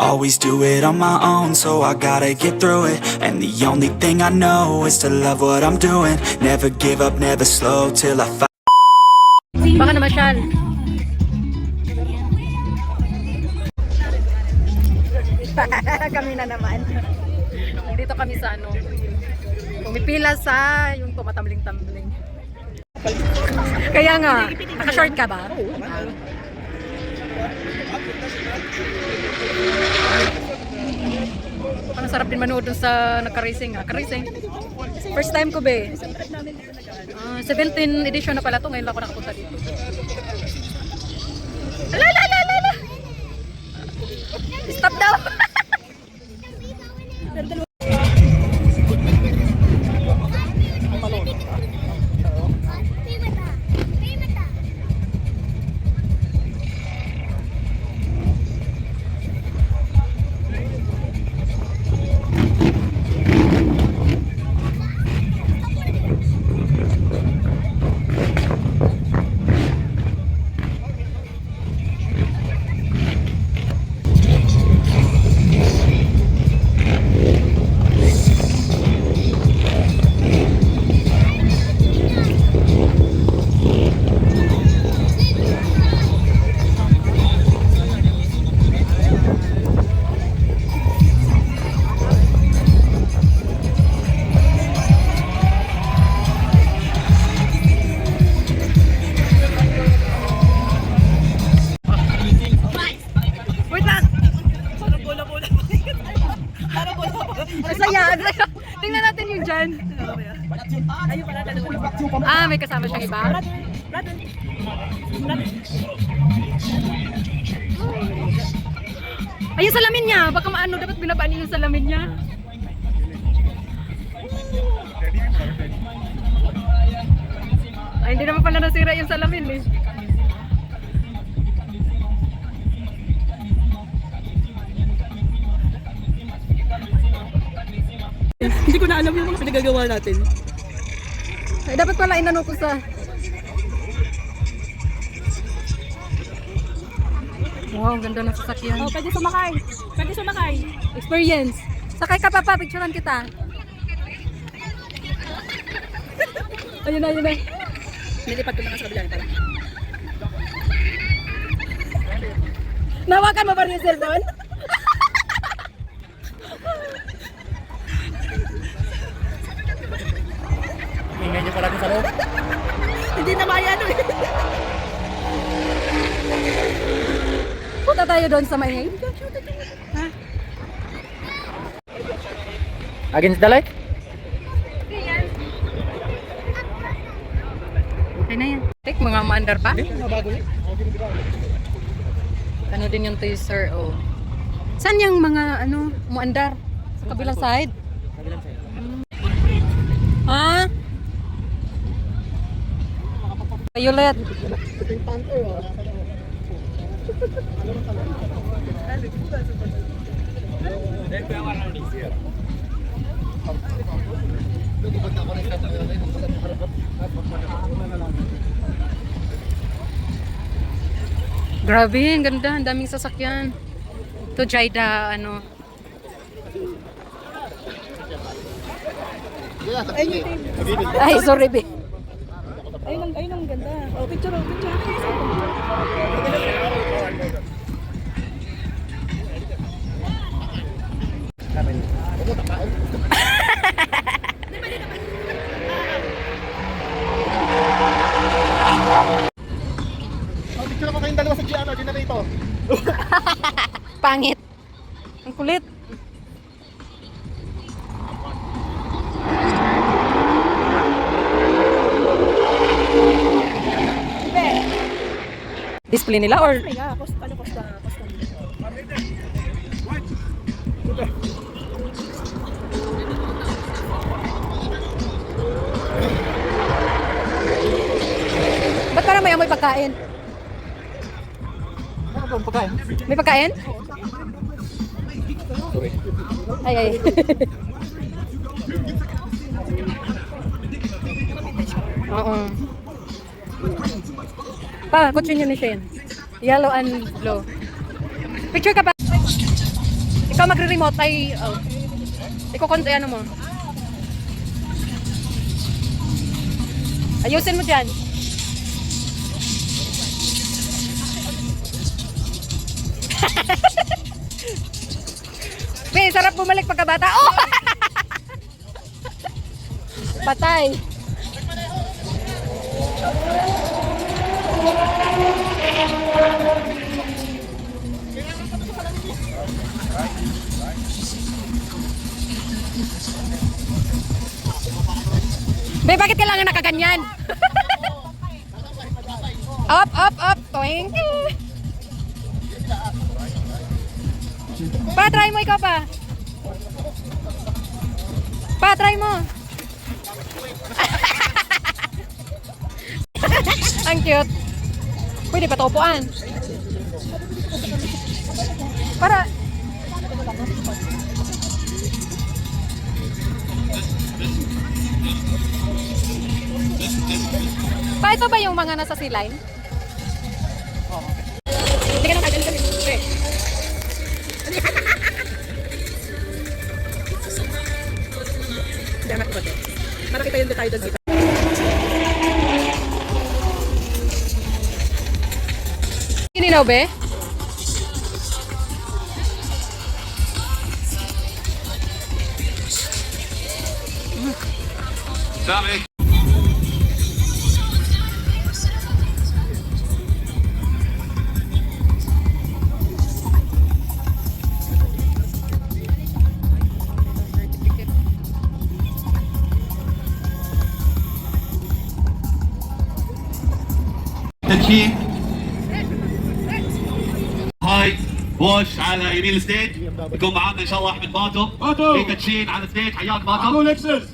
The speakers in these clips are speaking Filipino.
always do it on my own, so I gotta get through it. And the only thing I know is to love what I'm doing. Never give up, never slow till I find. Baka na masyal. Kami na naman. Dito kami sa ano. Pumipila sa yung tumatambling-tambling. Kaya nga, naka-short ka ba? Ang sarap din manood dun sa naka-racing. Naka-racing. First time ko be. 17 edition na pala to. Ngayon lang ako nakapunta dito. Ala! Stop daw! Masaya. Tingnan natin yung dyan. May kasama siyang iba. Ay, yung salamin niya. Baka maano, dapat binabaan niyo yung salamin niya. Ay, hindi naman pala nasira yung salamin eh. Hindi ko na alam yung mga pinagagawa natin. Ay, dapat pala inano ko sa... Wow, ganda ng sasakyan. Oh, pwede sumakay. Pwede sumakay. Experience. Sakay ka papa, picturean kita. Ayun na. Nilipat ko na sa kabila pala. Nawakan mo ba rin yung cellphone? Ingay niyo pala sa loob. Hindi na maya ano eh. Punta tayo doon sa may... Ha? Against the light? Okay na yan. Tek, mga maandar pa? Bago yun. Ano din yung teaser, oh. Saan yung mga, muandar? Sa kabilang side? Kabilang side. Ha? Violet. Grabe, ang ganda. Ang daming sasakyan. Ito, Jaida, Ay, sorry, be. Ayun ang ganda. Oh, picture. Oh, picture mo kayong dalawa sa generator. Pangit. Ang kulit. Display nila or Costa. ba't parang may amoy pagkain? Ano ba ang pagkain? May pagkain? Ay. Oo. Pa, kutsin nyo ni Shane. Yellow and blue. Picture ka pa? ikaw magre-remote ay ano mo. Ayusin mo dyan. Be, sarap bumalik pagkabata. Oh! Patay. Be, bakit kailangan nakaganyan? Up, toing. Pa, try mo ikaw pa. Pa, try mo. Ang cute. Pwede pa upuan. Para. Pa, ito ba yung mga nasa sea line? Hindi ka na kagaling kami. Pre. Jangan ko dito. Para kita yung detail doon dito. Kininaw, be? تدشين هاي بوش على يمين الستيج يكون معانا ان شاء الله احمد باتو في تدشين على الستيج حياك باتو عطوه لكسس.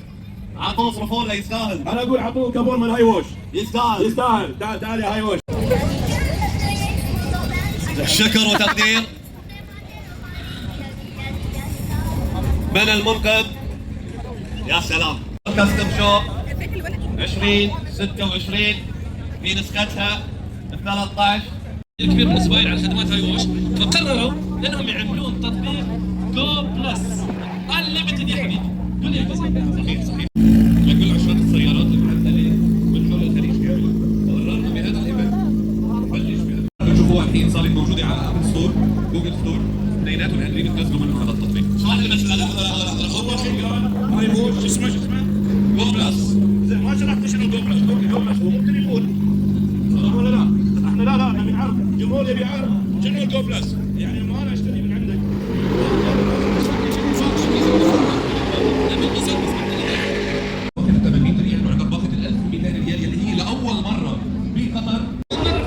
عطوه صرفوا له يستاهل انا اقول عطوه كابون من هاي ووش. يستاهل يستاهل. تعال تعال يا هاي ووش. شكر وتقدير من المنقذ. يا سلام كاستم شو 2026 في نسختها 13 كبير من اسرائيل على خدمات هاي ووش، فقرروا انهم يعملون تطبيق جو بلس انليمتد يا حبيبي. دنيا صحيح صحيح. لكل عشرات السيارات المعدله من حول الخليج قررنا بهذا الايفنت نبلش بهذا. بتشوفوها الحين صارت موجوده على ابل ستور، جوجل ستور، اثنيناتهم قادرين تنزلوا منهم هذا التطبيق. اشرح لي بس اول شيء هاي ووش شو اسمه جو بلس. زين ما شرحت شنو جو بلس. جو بلس هو ممكن يقول صح ولا لا؟ احنا لا نبي نعرف، الجمهور يبي يعرف شنو الجو بلس، يعني ما انا اشتري من عندك.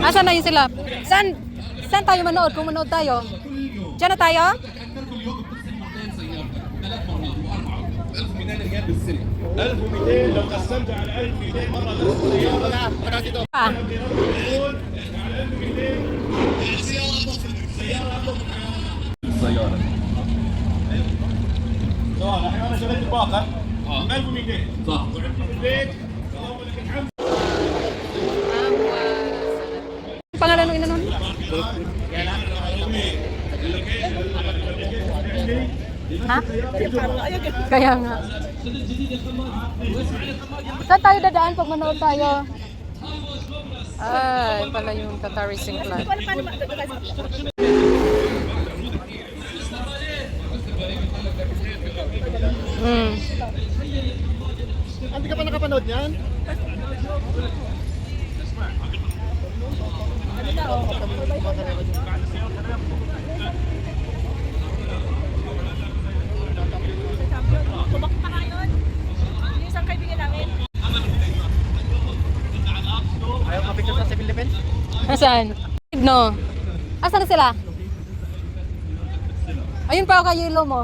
Asan na yun sila? Saan tayo manood? Kung manood tayo? Diyan na tayo? 1200 لو قسمت على 1200 مره Pa. السياره. سؤال الحين انا شريت الباقه 1200 صح وعندي في البيت اللهم لك الحمد. Pangalan ng ina nun? Ha? Kaya nga. Saan tayo dadaan pag manood tayo? Ay, pala yung Qatar Racing Club. Hindi ka pa nakapanood niyan? Tumakbo pa ngayon. Yung isang kaibigan namin. Ayaw mapicture sa Philippines? Nasaan? No. Asan na sila? Ayun pa ako kay Yelo mo.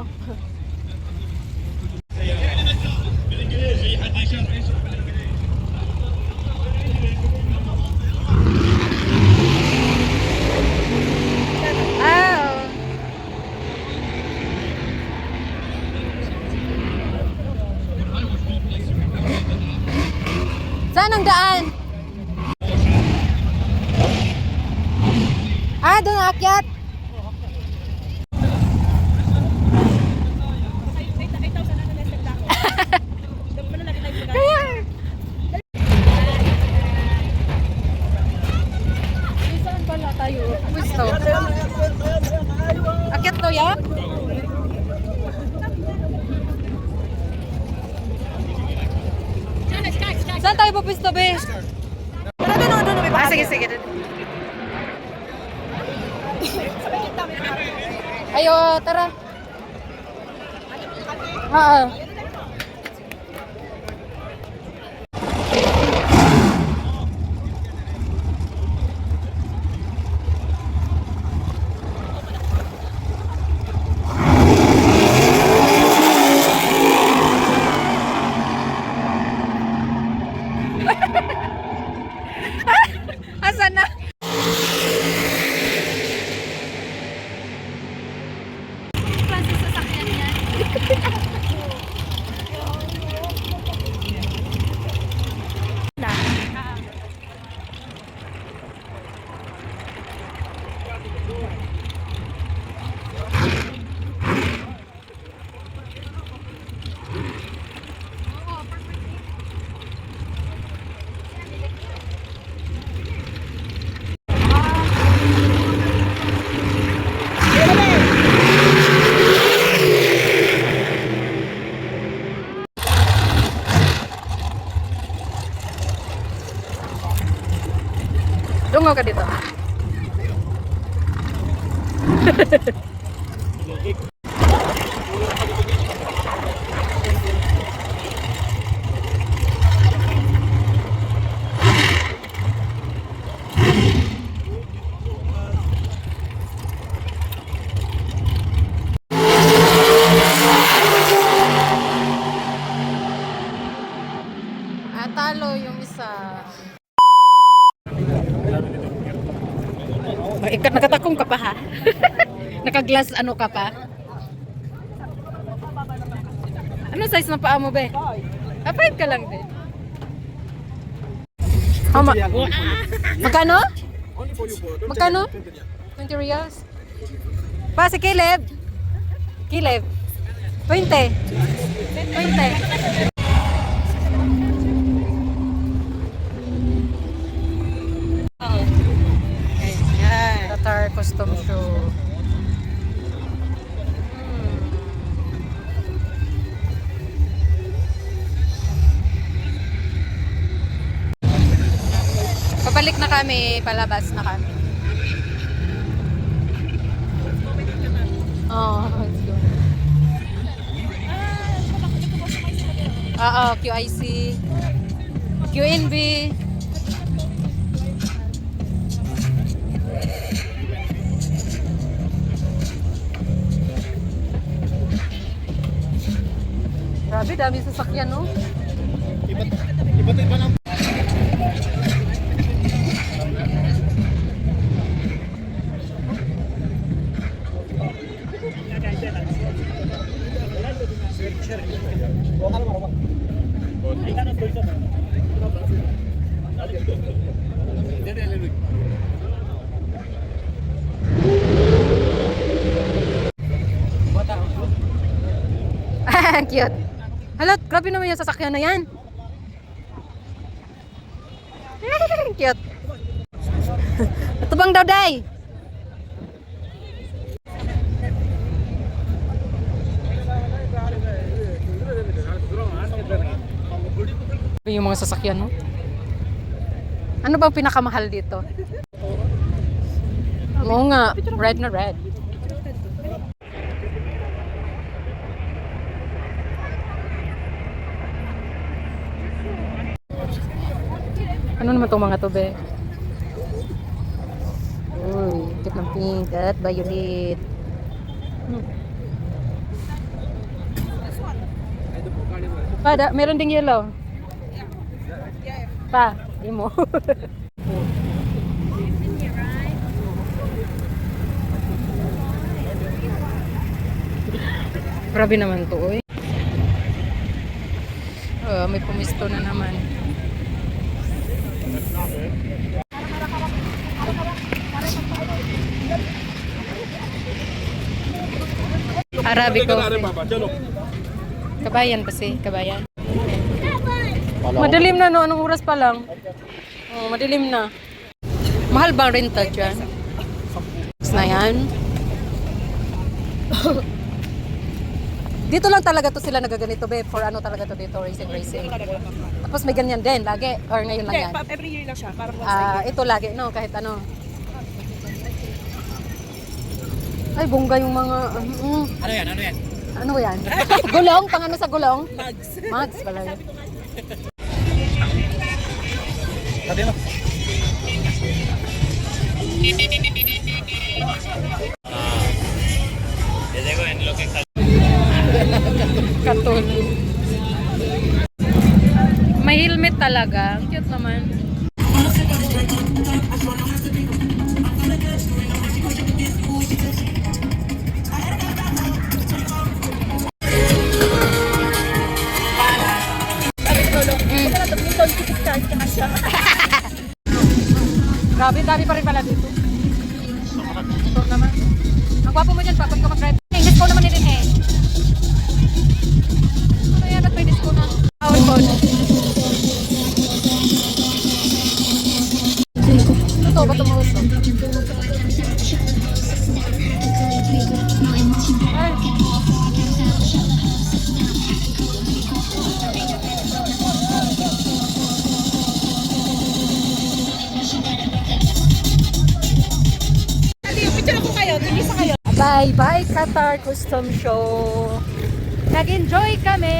Saan ang daan? Doon aakyat. Saan tayo pupisto, be? Doon, may Ah, sige, sige. Ayo, tara. Oo. Asan na? Dungaw ka dito. Talo yung isa. Nakatakong ka pa ha? Naka-glass ano ka pa? Ano size ng paa mo, be? Ah, 5 ka lang, be. Magkano? Magkano? 20 reals? Pa, si Caleb? Caleb? 20? 20? Tatar custom shoe. Pabalik na kami, palabas na kami. Oh, let's go. Oo, QIC. QNB. Grabe, dami sasakyan, no? Iba't iba ng... Cute. Hala, grabe naman yung sasakyan na yan. Cute. Ito bang daw, day? Yung mga sasakyan, no? Ano bang pinakamahal dito? Oo nga, red na red. Ano naman itong mga to, be? Uy, cute ng pink at violet. Pa, meron ding yellow. Pa, di mo. Grabe naman to, oy. May pumisto na naman. Arabico. Kabayan kasi, kabayan. Madilim na, no? Anong oras pa lang? Oh, madilim na. Mahal bang rental dyan? Na yan. Dito lang talaga to sila nagaganito, be. For ano talaga to dito, racing. Tapos may ganyan din, lagi. Or ngayon lang yan. Every year lang siya, parang once a year. Ito lagi, no? Kahit ano. Ay, bongga yung mga... Ano yan? Ano yan? Ano yan? Gulong? Pang ano sa gulong? Mugs. Mags pala yun. Sabi mo. Katol. May helmet talaga. Ang cute naman. Grabe, dami pa rin pala dito. Ito naman. Ang gwapo mo dyan, pa. Pwede ka mag-drive. English po naman din eh. Ano yan? At may disco na. Power phone. Ito, ba't tumawag to? Ay. Picture ako kayo, tigisa kayo. Bye-bye Qatar Custom Show. Nag-enjoy kami.